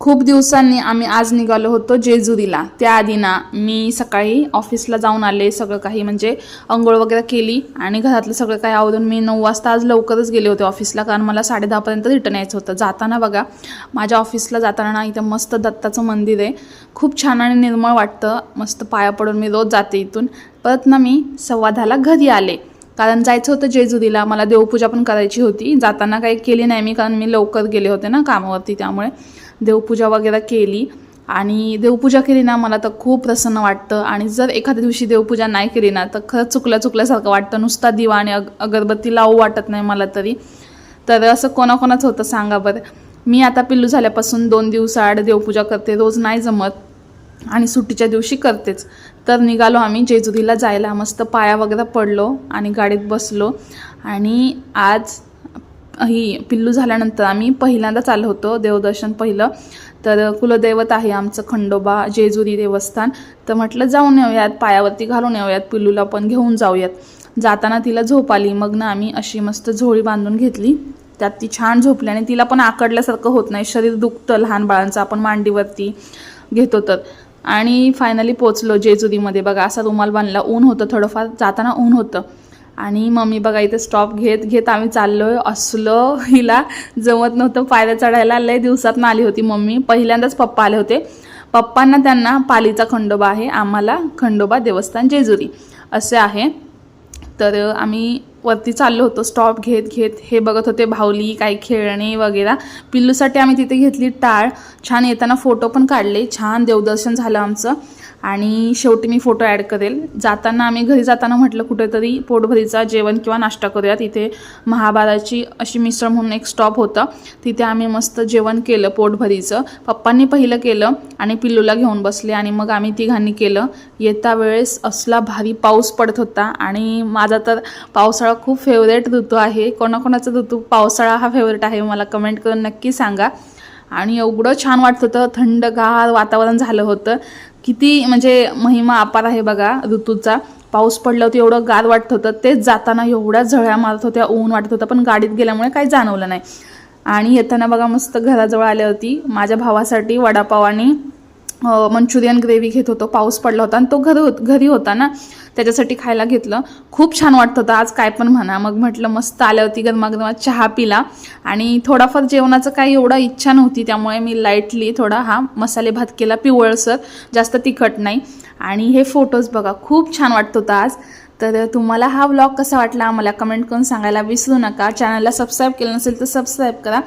खूप दिवसांनी आम्ही आज निघालो होतो जेजुरीला। त्याआधी ना मी सकाळी ऑफिसला जाऊन आले, सगळं काही म्हणजे अंघोळ वगैरे केली आणि घरातलं सगळं काही आवरून मी 9 वाजता आज लवकरच गेले होते ऑफिसला, कारण मला 10:30 पर्यंत रिटर्न यायचं होतं। जाताना बघा, माझ्या ऑफिसला जाताना ना इथं मस्त दत्ताचं मंदिर आहे, खूप छान आणि निर्मळ वाटतं। मस्त पाया पडून मी रोज जाते इथून। परत ना मी 10:15ला घरी आले, कारण जायचं होतं जेजुरीला। मला देवपूजा पण करायची होती। जाताना काही केली नाही मी, कारण मी लवकर गेले होते ना कामावरती, त्यामुळे देवपूजा वगैरे केली। आणि देवपूजा केली ना, मला तर खूप प्रसन्न वाटतं। आणि जर एखाद्या दिवशी देवपूजा नाही केली ना, तर खरंच चुकल्यासारखं वाटतं। नुसता दिवा आणि अगरबत्ती लावू वाटत नाही मला तरी। तर असं कोणाकोणाचं होतं सांगा बरं। मी आता पिल्लू झाल्यापासून 2 दिवसाआड देवपूजा करते, रोज नाही जमत आणि सुट्टीच्या दिवशी करतेच। तर निघालो आम्ही जेजुरीला जायला। मस्त पाया वगैरे पडलो आणि गाडीत बसलो। आणि आज ही पिल्लू झाल्यानंतर आम्ही पहिल्यांदा चाललो होतो देवदर्शन पहिलं। तर कुलदैवत आहे आमचं खंडोबा जेजुरी देवस्थान। तर म्हटलं जाऊन येऊयात, पायावरती घालून येऊयात, पिल्लूला पण घेऊन जाऊयात। जाताना तिला झोप आली, मग ना आम्ही अशी मस्त झोळी बांधून घेतली, त्यात ती छान झोपली। आणि तिला पण आकडल्यासारखं होत नाही, शरीर दुखतं लहान बाळांचं आपण मांडीवरती घेतो तर। आणि फायनली पोचलो जेजुरीमध्ये। बघा, असा रुमाल बांधला, ऊन होतं थोडंफार, जाताना ऊन होतं। आणि मम्मी बघा इथे स्टॉप घेत आम्ही चाललोय। असलं हिला जमत नव्हतं पायऱ्या चढायला, लय दिवसातून आली होती मम्मी। पहिल्यांदाच पप्पा आले होते। पप्पांना त्यांना पालीचा खंडोबा आहे, आम्हाला खंडोबा देवस्थान जेजुरी असे आहे। तर आम्ही वरती चाललो होतो स्टॉप घेत हे बघत होते भावली, काही खेळणे वगैरे। पिल्लूसाठी आम्ही तिथे घेतली टाळ। छान येताना फोटो पण काढले, छान देवदर्शन झालं आमचं। आणि शेवटी मी फोटो ॲड करेल। जाताना आम्ही घरी जाताना म्हटलं कुठेतरी पोटभरीचा जेवण किंवा नाश्ता करूया। तिथे महाबाराची अशी मिसळ म्हणून एक स्टॉप होता, तिथे आम्ही मस्त जेवण केलं पोटभरीचं। पप्पांनी पहिलं केलं आणि पिल्लूला घेऊन बसले आणि मग आम्ही तिघांनी केलं। येता वेळेस असला भारी पाऊस पडत होता। आणि माझा तर पावसाळा खूप फेवरेट ऋतू आहे। कोणाकोणाचा ऋतू पावसाळा हा फेवरेट आहे मला कमेंट करून नक्की सांगा। आणि एवढं छान वाटत होतं, थंडगार वातावरण झालं होतं। किती म्हणजे महिमा अपार आहे बघा ऋतूचा। पाऊस पडला होता, एवढं गार वाटत होतं। तेच जाताना एवढ्या झळ्या मारत होत्या, ऊन वाटत होतं, पण गाडीत गेल्यामुळे काही जाणवलं नाही। आणि येताना बघा मस्त घराजवळ आली होती, माझ्या भावासाठी वडापाव आणि मंचुरियन ग्रेव्ही घेत होतो। पाऊस पडला होता आणि तो घरी होता ना, त्याच्यासाठी खायला घेतलं। खूप छान वाटत होतं आज, काय पण म्हणा। मग म्हटलं मस्त आल्यावरती गरमागरमात चहा पिला। आणि थोडाफार जेवणाचं काही एवढा इच्छा नव्हती, त्यामुळे मी लाईटली थोडा हा मसाले भात केला, पिवळसर, जास्त तिखट नाही। आणि हे फोटोज बघा, खूप छान वाटत होतं आज। तर तुम्हाला हा व्लॉग कसा वाटला मला कमेंट करून सांगायला विसरू नका। चॅनलला सबस्क्राईब केलं नसेल तर सबस्क्राईब करा।